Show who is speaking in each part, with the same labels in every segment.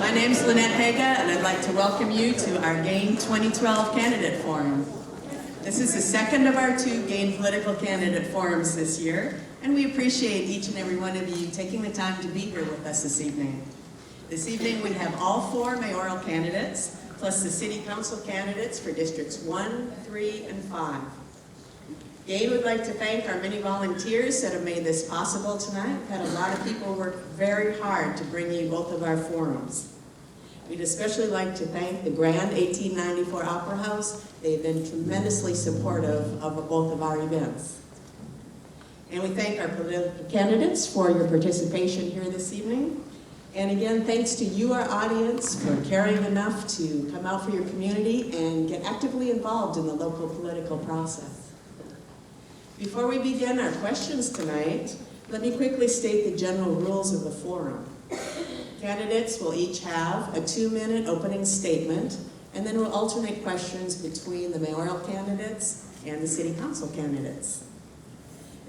Speaker 1: My name's Lynette Haga, and I'd like to welcome you to our GAIN 2012 Candidate Forum. This is the second of our two GAIN political candidate forums this year, and we appreciate each and every one of you taking the time to be here with us this evening. This evening we have all four mayoral candidates, plus the city council candidates for districts 1, 3, and 5. GAIN would like to thank our many volunteers that have made this possible tonight. We've had a lot of people work very hard to bring you both of our forums. We'd especially like to thank the Grand 1894 Opera House. They've been tremendously supportive of both of our events. And we thank our political candidates for your participation here this evening. And again, thanks to you, our audience, for caring enough to come out for your community and get actively involved in the local political process. Before we begin our questions tonight, let me quickly state the general rules of the forum. Candidates will each have a 2-minute opening statement, and then we'll alternate questions between the mayoral candidates and the city council candidates.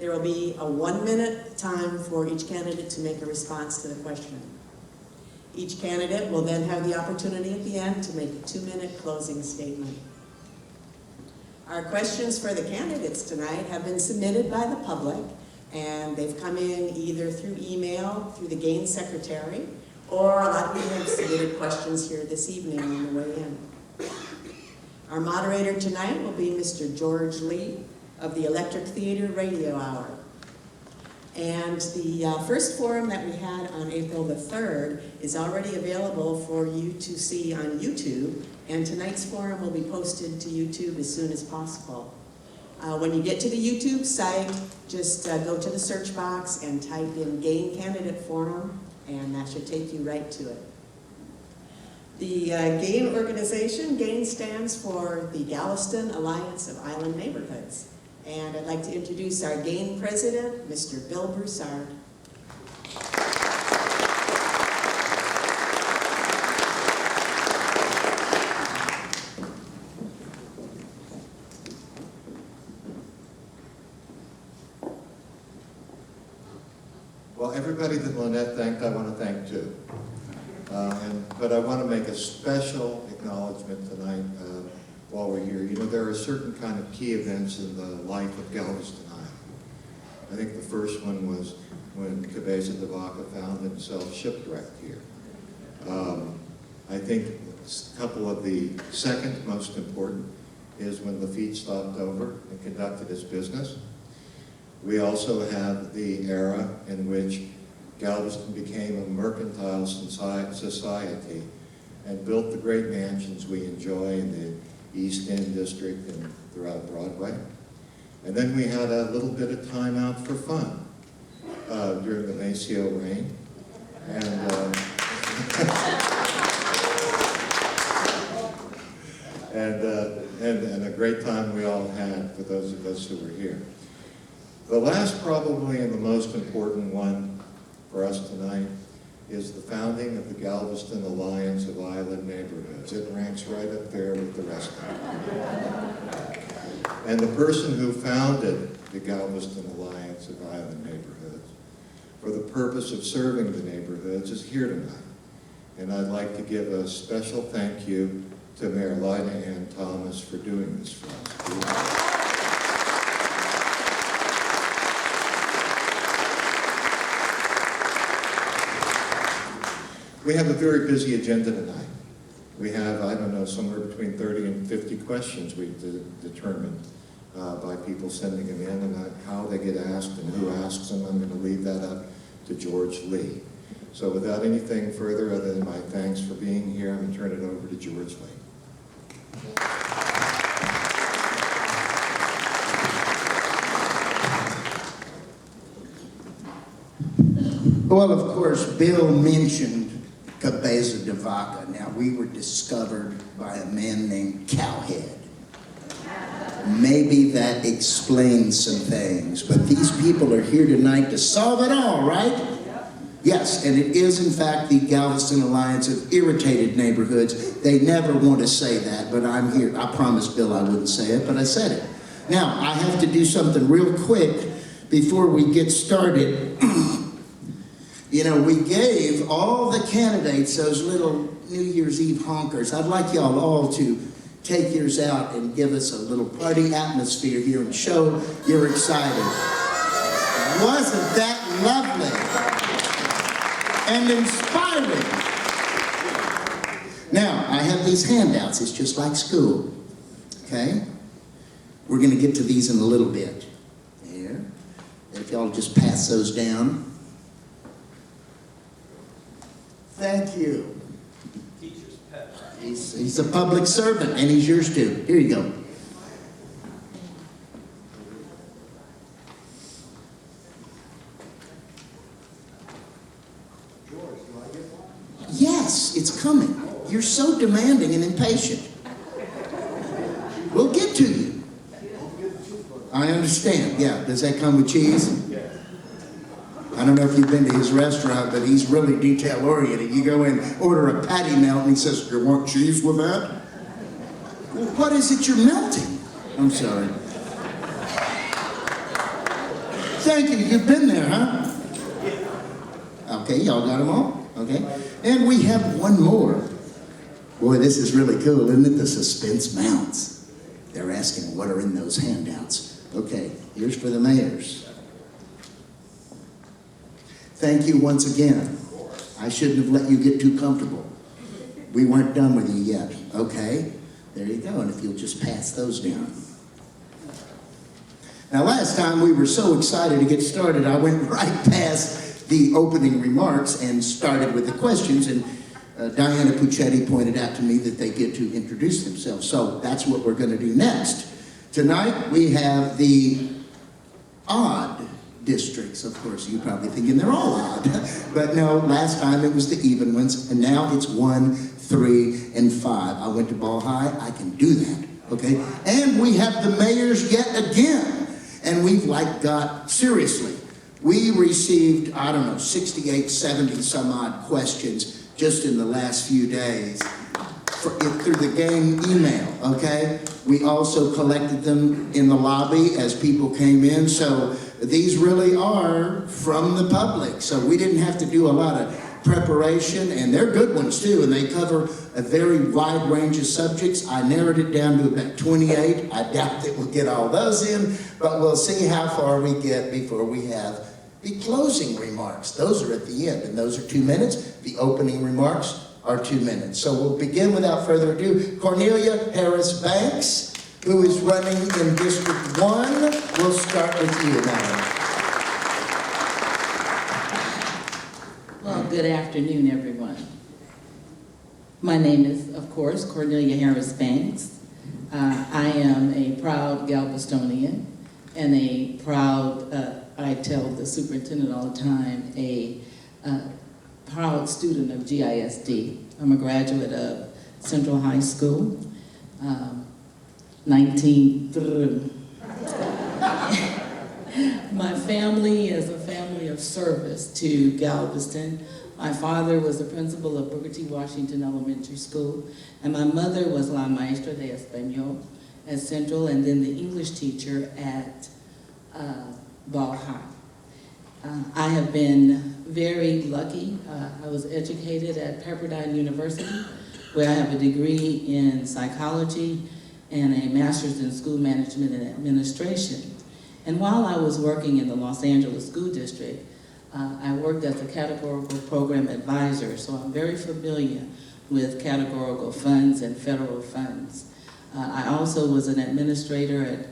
Speaker 1: There will be a 1-minute time for each candidate to make a response to the question. Each candidate will then have the opportunity at the end to make a 2-minute closing statement. Our questions for the candidates tonight have been submitted by the public, and they've come in either through email, through the GAIN secretary, or a lot of you have submitted questions here this evening on the way in. Our moderator tonight will be Mr. George Lee of the Electric Theater Radio Hour. And the first forum that we had on April the 3rd is already available for you to see on YouTube, and tonight's forum will be posted to YouTube as soon as possible. When you get to the YouTube site, just go to the search box and type in GAIN Candidate Forum, and that should take you right to it. The GAIN organization, GAIN stands for the Galveston Alliance of Island Neighborhoods. And I'd like to introduce our GAIN president, Mr. Bill Broussard.
Speaker 2: Well, everybody that Lynette thanked, I want to thank too. But I want to make a special acknowledgement tonight while we're here. You know, there are certain kind of key events in the life of Galveston Island. I think the first one was when Cabeza de Vaca found himself shipwrecked here. I think a couple of the second most important is when Lafitte stopped over and conducted his business. We also have the era in which Galveston became a mercantile society and built the great mansions we enjoy in the East End District and throughout Broadway. And then we had a little bit of time out for fun during the Maceo reign. And a great time we all had for those of us who were here. The last probably and the most important one for us tonight is the founding of the Galveston Alliance of Island Neighborhoods. It ranks right up there with the rest of them. And the person who founded the Galveston Alliance of Island Neighborhoods for the purpose of serving the neighborhoods is here tonight. And I'd like to give a special thank you to Mayor Lyda Ann Thomas for doing this for us. We have a very busy agenda tonight. We have, I don't know, somewhere between 30 and 50 questions we've determined by people sending them in, and how they get asked and who asks them. I'm going to leave that up to George Lee. So without anything further other than my thanks for being here, I'm going to turn it over to George Lee.
Speaker 3: Well, of course, Bill mentioned Cabeza de Vaca. Now, we were discovered by a man named Cowhead. Maybe that explains some things, but these people are here tonight to solve it all, right? Yes, and it is, in fact, the Galveston Alliance of Irritated Neighborhoods. They never want to say that, but I'm here. I promised Bill I wouldn't say it, but I said it. Now, I have to do something real quick before we get started. You know, we gave all the candidates those little New Year's Eve honkers. I'd like y'all all to take yours out and give us a little party atmosphere here and show you're excited. Wasn't that lovely and inspiring? Now, I have these handouts. It's just like school, okay? We're going to get to these in a little bit. There. If y'all just pass those down. Thank you.
Speaker 4: Teacher's pet.
Speaker 3: He's a public servant, and he's yours too. Here you go. Yes, it's coming. You're so demanding and impatient. We'll get to you. I understand. Yeah. Does that come with cheese? I don't know if you've been to his restaurant, but he's really detail-oriented. You go in, order a patty melt, and he says, "You want cheese with that?" Well, what is it you're melting? I'm sorry. Thank you. You've been there, huh? Okay, y'all got them all? Okay. And we have one more. Boy, this is really cool, isn't it? The suspense mounts. They're asking what are in those handouts. Okay, here's for the mayors. Thank you once again. I shouldn't have let you get too comfortable. We weren't done with you yet. Okay, there you go. And if you'll just pass those down. Now, last time we were so excited to get started, I went right past the opening remarks and started with the questions. And Diana Puccetti pointed out to me that they get to introduce themselves. So that's what we're going to do next. Tonight we have the odd districts. Of course, you're probably thinking they're all odd. But no, last time it was the even ones, and now it's 1, 3, and 5. I went to Ball High. I can do that, okay? And we have the mayors yet again. And we've got, seriously, we received, I don't know, 68, 70 some odd questions just in the last few days through the game email, okay? We also collected them in the lobby as people came in, so these really are from the public. So we didn't have to do a lot of preparation, and they're good ones too, and they cover a very wide range of subjects. I narrowed it down to about 28. I doubt that we'll get all those in, but we'll see how far we get before we have the closing remarks. Those are at the end, and those are 2 minutes. The opening remarks are 2 minutes. So we'll begin without further ado. Cornelia Harris Banks, who is running in District 1. We'll start with you, madam.
Speaker 5: Well, good afternoon, everyone. My name is, of course, Cornelia Harris Banks. I am a proud Galvestonian and a proud, I tell the superintendent all the time, a proud student of GISD. I'm a graduate of Central High School, 19. My family is a family of service to Galveston. My father was the principal of Booker T. Washington Elementary School, and my mother was la maestra de español at Central, and then the English teacher at Ball High. I have been very lucky. I was educated at Pepperdine University, where I have a degree in psychology and a master's in school management and administration. And while I was working in the Los Angeles School District, I worked as a categorical program advisor, so I'm very familiar with categorical funds and federal funds. I also was an administrator at,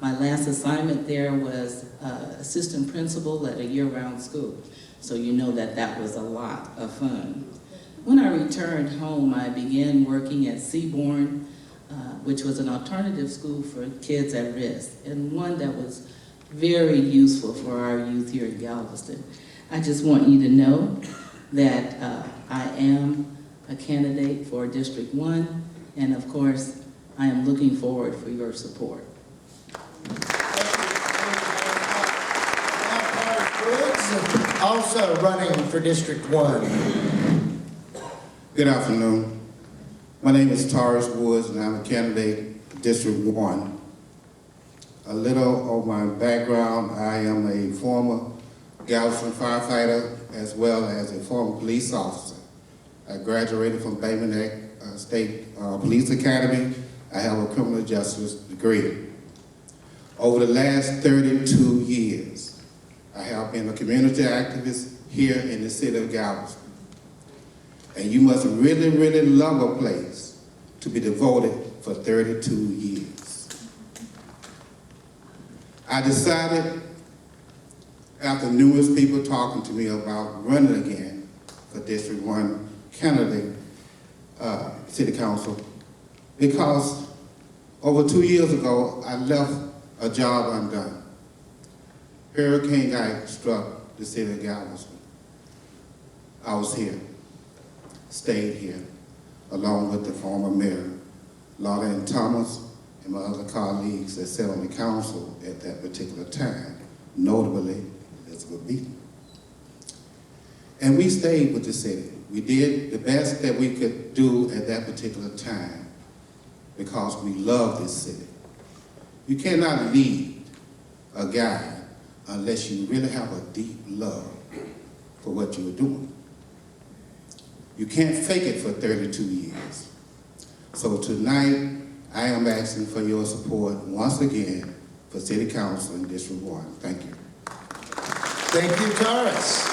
Speaker 5: my last assignment there was assistant principal at a year-round school. So you know that that was a lot of fun. When I returned home, I began working at Seaborn, which was an alternative school for kids at risk, and one that was very useful for our youth here in Galveston. I just want you to know that I am a candidate for District 1, and of course, I am looking forward for your support.
Speaker 3: Also running for District 1.
Speaker 6: Good afternoon. My name is Taurus Woods, and I'm a candidate for District 1. A little of my background: I am a former Galveston firefighter, as well as a former police officer. I graduated from Bay Minette State Police Academy. I have a criminal justice degree. Over the last 32 years, I have been a community activist here in the city of Galveston. And you must really, really love a place to be devoted for 32 years. I decided, after numerous people talking to me about running again for District 1 candidate, City Council, because over 2 years ago, I left a job undone. Hurricane Ike struck the city of Galveston. I was here, stayed here, along with the former mayor, Lawrence Thomas, and my other colleagues that sat on the council at that particular time, notably Elizabeth Beaton. And we stayed with the city. We did the best that we could do at that particular time because we love this city. You cannot lead a guy unless you really have a deep love for what you are doing. You can't fake it for 32 years. So tonight, I am asking for your support once again for City Council in District 1. Thank you.
Speaker 3: Thank you, Taurus.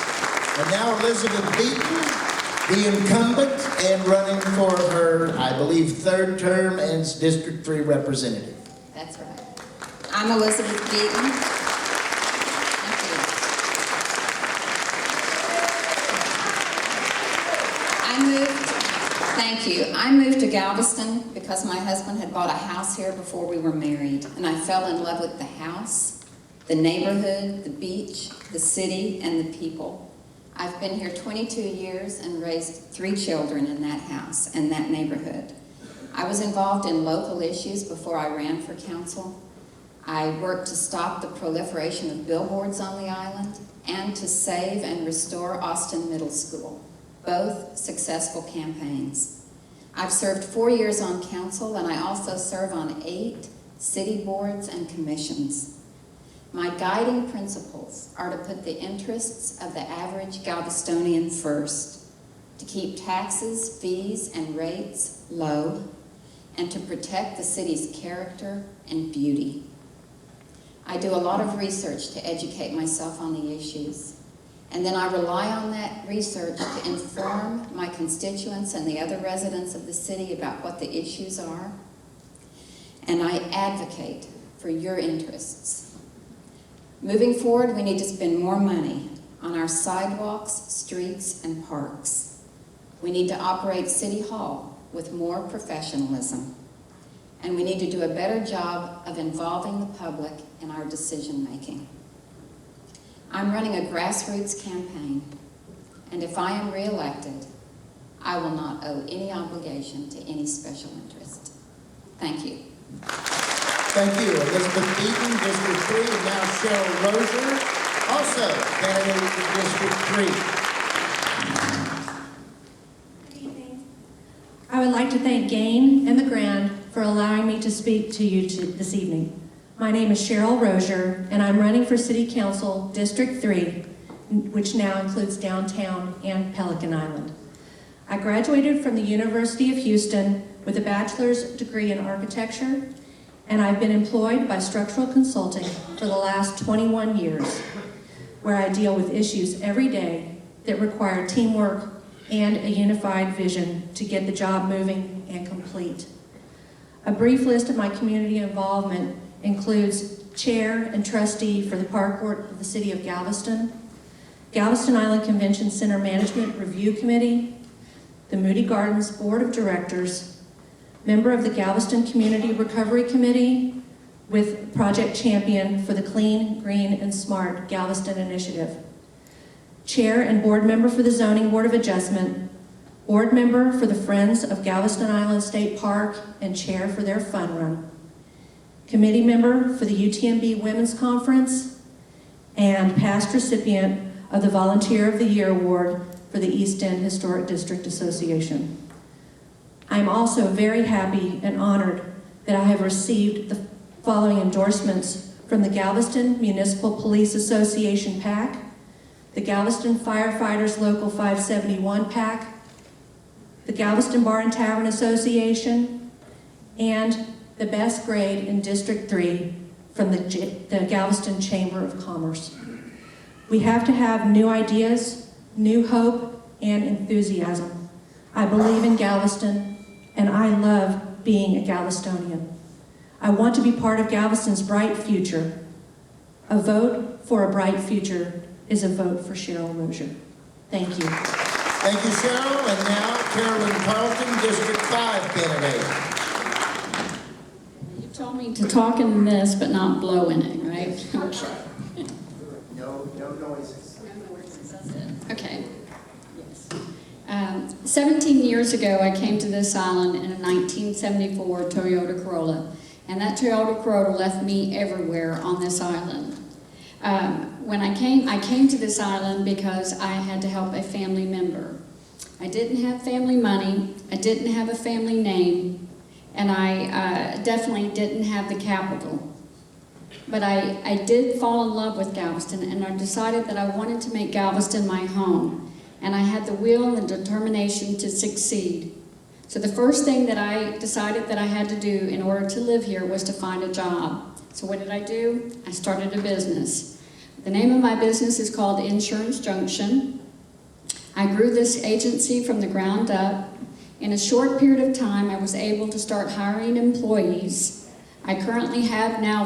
Speaker 3: And now Elizabeth Beaton, the incumbent and running for her, I believe, third term as District 3 representative.
Speaker 7: That's right. I'm Elizabeth Beaton. Thank you. I moved to Galveston because my husband had bought a house here before we were married, and I fell in love with the house, the neighborhood, the beach, the city, and the people. I've been here 22 years and raised 3 children in that house and that neighborhood. I was involved in local issues before I ran for council. I worked to stop the proliferation of billboards on the island and to save and restore Austin Middle School, both successful campaigns. I've served 4 years on council, and I also serve on 8 city boards and commissions. My guiding principles are to put the interests of the average Galvestonian first, to keep taxes, fees, and rates low, and to protect the city's character and beauty. I do a lot of research to educate myself on the issues, and then I rely on that research to inform my constituents and the other residents of the city about what the issues are, and I advocate for your interests. Moving forward, we need to spend more money on our sidewalks, streets, and parks. We need to operate City Hall with more professionalism, and we need to do a better job of involving the public in our decision-making. I'm running a grassroots campaign, and if I am reelected, I will not owe any obligation to any special interest. Thank you.
Speaker 3: Thank you, Elizabeth Beaton, District 3, and now Cheryl Rozier, also candidate for District 3.
Speaker 8: Good evening. I would like to thank Gain and the Grand for allowing me to speak to you this evening. My name is Cheryl Rozier, and I'm running for City Council District 3, which now includes downtown and Pelican Island. I graduated from the University of Houston with a bachelor's degree in architecture, and I've been employed by structural consulting for the last 21 years, where I deal with issues every day that require teamwork and a unified vision to get the job moving and complete. A brief list of my community involvement includes chair and trustee for the Park Board of the City of Galveston, Galveston Island Convention Center Management Review Committee, the Moody Gardens Board of Directors, member of the Galveston Community Recovery Committee, with project champion for the Clean, Green, and Smart Galveston Initiative, chair and board member for the Zoning Board of Adjustment, board member for the Friends of Galveston Island State Park, and chair for their fun run, committee member for the UTMB Women's Conference, and past recipient of the Volunteer of the Year Award for the East End Historic District Association. I'm also very happy and honored that I have received the following endorsements from the Galveston Municipal Police Association PAC, the Galveston Firefighters Local 571 PAC, the Galveston Bar and Tavern Association, and the best grade in District 3 from the Galveston Chamber of Commerce. We have to have new ideas, new hope, and enthusiasm. I believe in Galveston, and I love being a Galvestonian. I want to be part of Galveston's bright future. A vote for a bright future is a vote for Cheryl Rozier. Thank you.
Speaker 3: Thank you, Cheryl. And now, Carolyn Carlton, District 5 candidate.
Speaker 9: You told me to talk in this, but not blow in it, right? Okay.
Speaker 3: No noises.
Speaker 9: That's it. Okay. Yes. 17 years ago, I came to this island in a 1974 Toyota Corolla, and that Toyota Corolla left me everywhere on this island. When I came to this island because I had to help a family member. I didn't have family money, I didn't have a family name, and I definitely didn't have the capital. But I did fall in love with Galveston, and I decided that I wanted to make Galveston my home, and I had the will and the determination to succeed. So the first thing that I decided that I had to do in order to live here was to find a job. So what did I do? I started a business. The name of my business is called Insurance Junction. I grew this agency from the ground up. In a short period of time, I was able to start hiring employees. I currently have now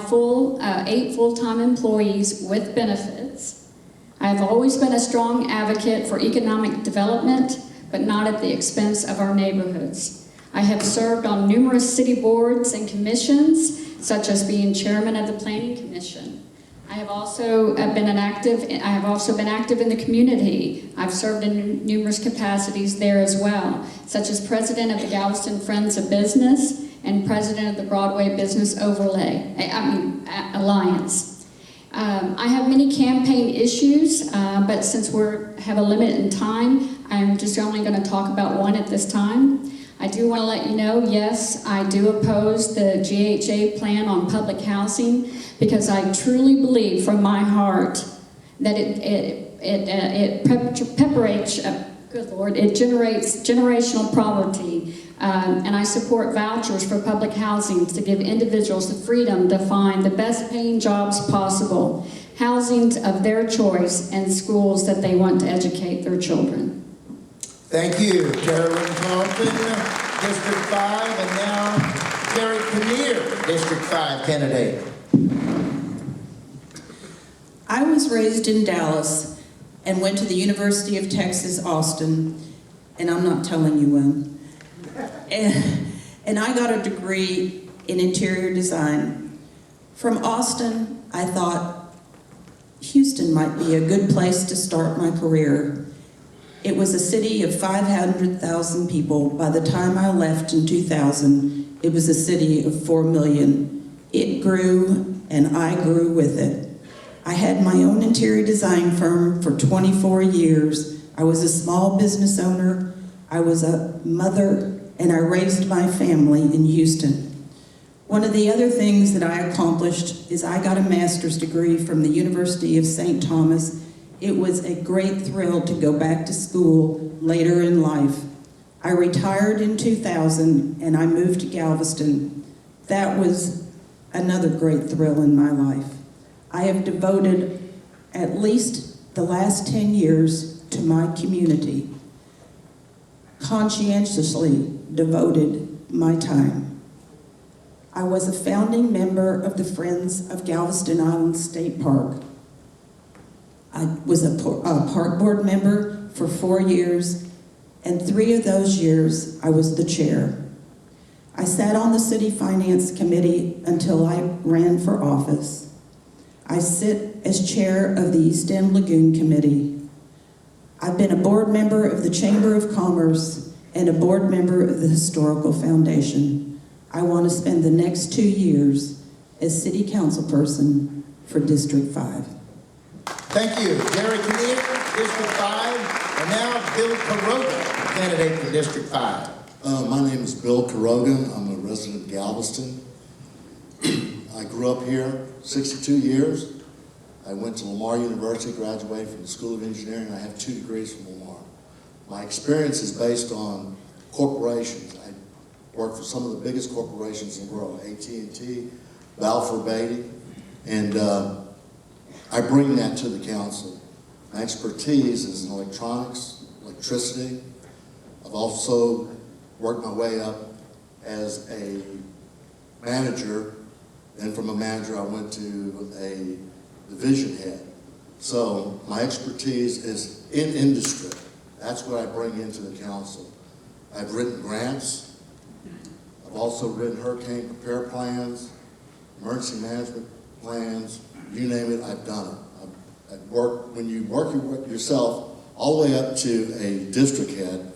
Speaker 9: 8 full-time employees with benefits. I have always been a strong advocate for economic development, but not at the expense of our neighborhoods. I have served on numerous city boards and commissions, such as being chairman of the Planning Commission. I have also been active in the community. I've served in numerous capacities there as well, such as president of the Galveston Friends of Business and president of the Broadway Business Alliance. I have many campaign issues, but since we have a limit in time, I'm just only going to talk about one at this time. I do want to let you know, yes, I do oppose the GHA plan on public housing because I truly believe from my heart that it generates generational poverty. And I support vouchers for public housing to give individuals the freedom to find the best paying jobs possible, housing of their choice, and schools that they want to educate their children.
Speaker 3: Thank you, Carolyn Carlton, District 5, and now Gary Kinnear, District 5 candidate.
Speaker 10: I was raised in Dallas and went to the University of Texas, Austin, and I'm not telling you when. And I got a degree in interior design. From Austin, I thought Houston might be a good place to start my career. It was a city of 500,000 people. By the time I left in 2000, it was a city of 4 million. It grew, and I grew with it. I had my own interior design firm for 24 years. I was a small business owner. I was a mother, and I raised my family in Houston. One of the other things that I accomplished is I got a master's degree from the University of St. Thomas. It was a great thrill to go back to school later in life. I retired in 2000 and I moved to Galveston. That was another great thrill in my life. I have devoted at least the last 10 years to my community. Conscientiously devoted my time. I was a founding member of the Friends of Galveston Island State Park. I was a park board member for 4 years, and 3 of those years I was the chair. I sat on the City Finance Committee until I ran for office. I sit as chair of the East End Lagoon Committee. I've been a board member of the Chamber of Commerce and a board member of the Historical Foundation. I want to spend the next 2 years as City Council person for District 5.
Speaker 3: Thank you, Gary Kinnear, District 5, and now Bill Caroga, candidate for District 5.
Speaker 11: My name is Bill Caroga. I'm a resident of Galveston. I grew up here 62 years. I went to Lamar University, graduated from the School of Engineering. I have 2 degrees from Lamar. My experience is based on corporations. I worked for some of the biggest corporations in the world, AT&T, Balfour Beatty, and I bring that to the council. My expertise is in electronics, electricity. I've also worked my way up as a manager. Then from a manager, I went to a division head. So my expertise is in industry. That's what I bring into the council. I've written grants. I've also written hurricane prepare plans, emergency management plans, you name it, I've done it. I've worked, when you work yourself all the way up to a district head,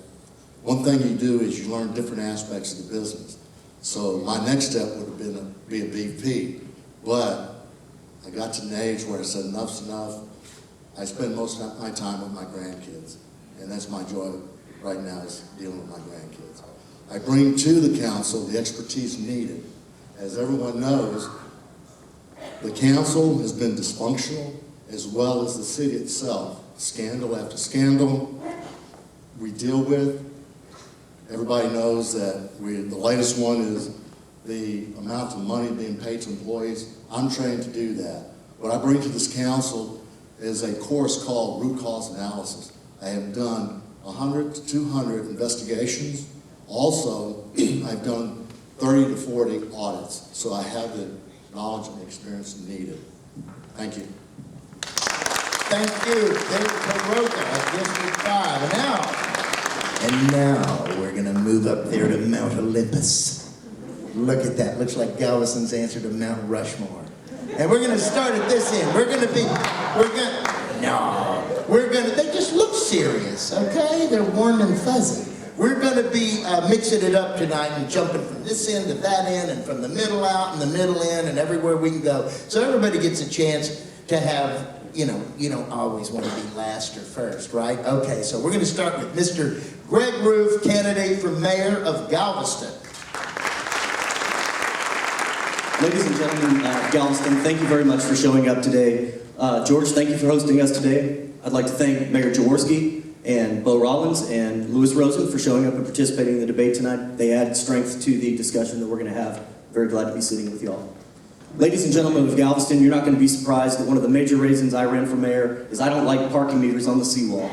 Speaker 11: one thing you do is you learn different aspects of the business. So my next step would have been to be a VP, but I got to an age where I said enough's enough. I spend most of my time with my grandkids, and that's my joy right now, is dealing with my grandkids. I bring to the council the expertise needed. As everyone knows, the council has been dysfunctional, as well as the city itself. Scandal after scandal we deal with. Everybody knows that the latest one is the amount of money being paid to employees. I'm trained to do that. What I bring to this council is a course called root cause analysis. I have done 100 to 200 investigations. Also, I've done 30 to 40 audits. So I have the knowledge and experience needed. Thank you.
Speaker 3: Thank you, David Caroga, District 5. And now we're gonna move up there to Mount Olympus. Look at that, looks like Galveston's answer to Mount Rushmore. And we're gonna start at this end. They just look serious, okay? They're warm and fuzzy. We're gonna be mixing it up tonight and jumping from this end to that end and from the middle out and the middle in and everywhere we can go. So everybody gets a chance to have, you don't always want to be last or first, right? Okay, so we're gonna start with Mr. Greg Roof, candidate for mayor of Galveston.
Speaker 12: Ladies and gentlemen of Galveston, thank you very much for showing up today. George, thank you for hosting us today. I'd like to thank Mayor Jaworski and Bo Rollins and Louis Rosen for showing up and participating in the debate tonight. They add strength to the discussion that we're going to have. Very glad to be sitting with y'all. Ladies and gentlemen of Galveston, you're not going to be surprised that one of the major reasons I ran for mayor is I don't like parking meters on the seawall.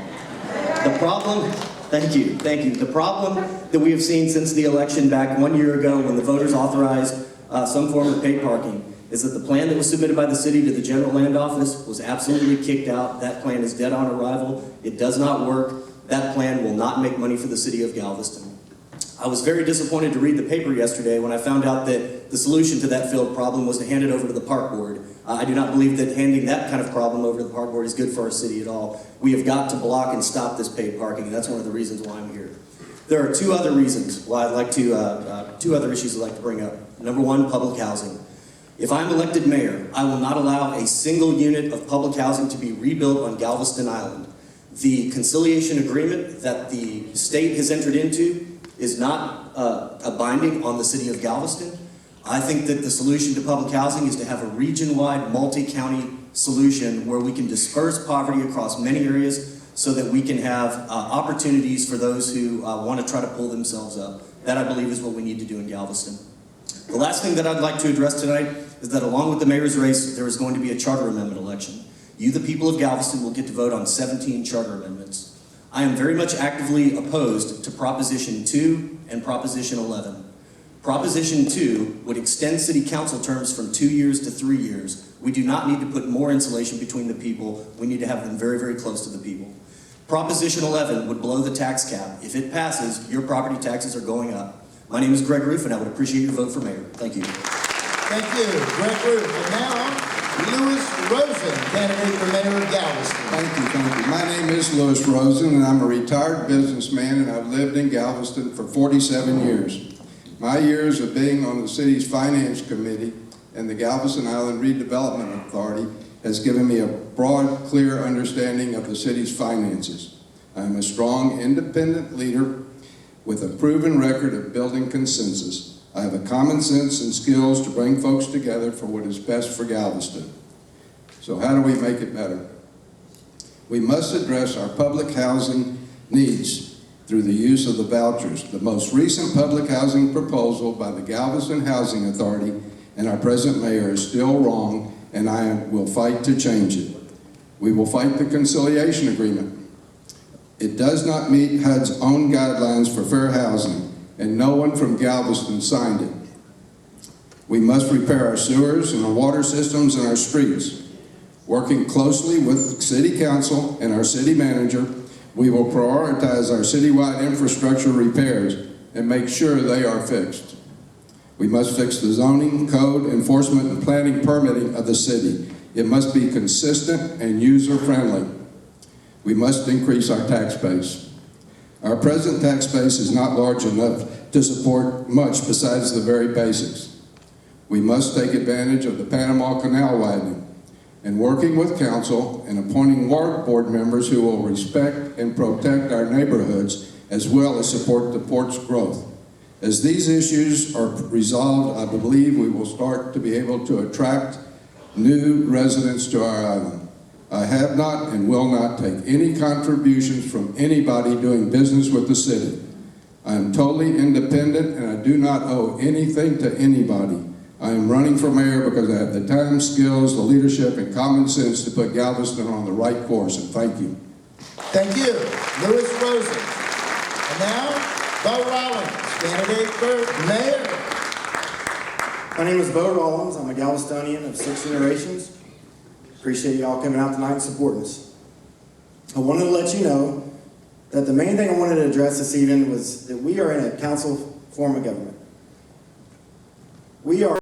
Speaker 12: The problem, thank you. The problem that we have seen since the election back 1 year ago when the voters authorized some form of paid parking is that the plan that was submitted by the city to the general land office was absolutely kicked out. That plan is dead on arrival. It does not work. That plan will not make money for the city of Galveston. I was very disappointed to read the paper yesterday when I found out that the solution to that failed problem was to hand it over to the park board. I do not believe that handing that kind of problem over to the park board is good for our city at all. We have got to block and stop this paid parking, and that's one of the reasons why I'm here. There are two other reasons why I'd like to, two other issues I'd like to bring up. Number one, public housing. If I'm elected mayor, I will not allow a single unit of public housing to be rebuilt on Galveston Island. The conciliation agreement that the state has entered into is not a binding on the city of Galveston. I think that the solution to public housing is to have a region-wide, multi-county solution where we can disperse poverty across many areas so that we can have opportunities for those who want to try to pull themselves up. That, I believe, is what we need to do in Galveston. The last thing that I'd like to address tonight is that along with the mayor's race, there is going to be a charter amendment election. You, the people of Galveston, will get to vote on 17 charter amendments. I am very much actively opposed to Proposition 2 and Proposition 11. Proposition 2 would extend city council terms from 2 years to 3 years. We do not need to put more insulation between the people. We need to have them very, very close to the people. Proposition 11 would blow the tax cap. If it passes, your property taxes are going up. My name is Greg Roof, and I would appreciate your vote for mayor. Thank you.
Speaker 3: Thank you, Greg Roof. And now, Louis Rosen, candidate for mayor of Galveston.
Speaker 13: Thank you. My name is Louis Rosen, and I'm a retired businessman, and I've lived in Galveston for 47 years. My years of being on the city's finance committee and the Galveston Island Redevelopment Authority has given me a broad, clear understanding of the city's finances. I am a strong, independent leader with a proven record of building consensus. I have a common sense and skills to bring folks together for what is best for Galveston. So how do we make it better? We must address our public housing needs through the use of the vouchers. The most recent public housing proposal by the Galveston Housing Authority and our present mayor is still wrong, and I will fight to change it. We will fight the conciliation agreement. It does not meet HUD's own guidelines for fair housing, and no one from Galveston signed it. We must repair our sewers and our water systems and our streets. Working closely with City Council and our city manager, we will prioritize our citywide infrastructure repairs and make sure they are fixed. We must fix the zoning, code, enforcement, and planning permitting of the city. It must be consistent and user-friendly. We must increase our tax base. Our present tax base is not large enough to support much besides the very basics. We must take advantage of the Panama Canal widening and working with council and appointing ward board members who will respect and protect our neighborhoods as well as support the port's growth. As these issues are resolved, I believe we will start to be able to attract new residents to our island. I have not and will not take any contributions from anybody doing business with the city. I am totally independent and I do not owe anything to anybody. I am running for mayor because I have the time, skills, the leadership, and common sense to put Galveston on the right course, and thank you.
Speaker 3: Thank you, Lewis Rosen. And now, Bo Rollins, candidate for mayor.
Speaker 14: My name is Bo Rollins. I'm a Galvestonian of 6 generations. Appreciate y'all coming out tonight and supporting us. I wanted to let you know that the main thing I wanted to address this evening was that we are in a council form of government. We are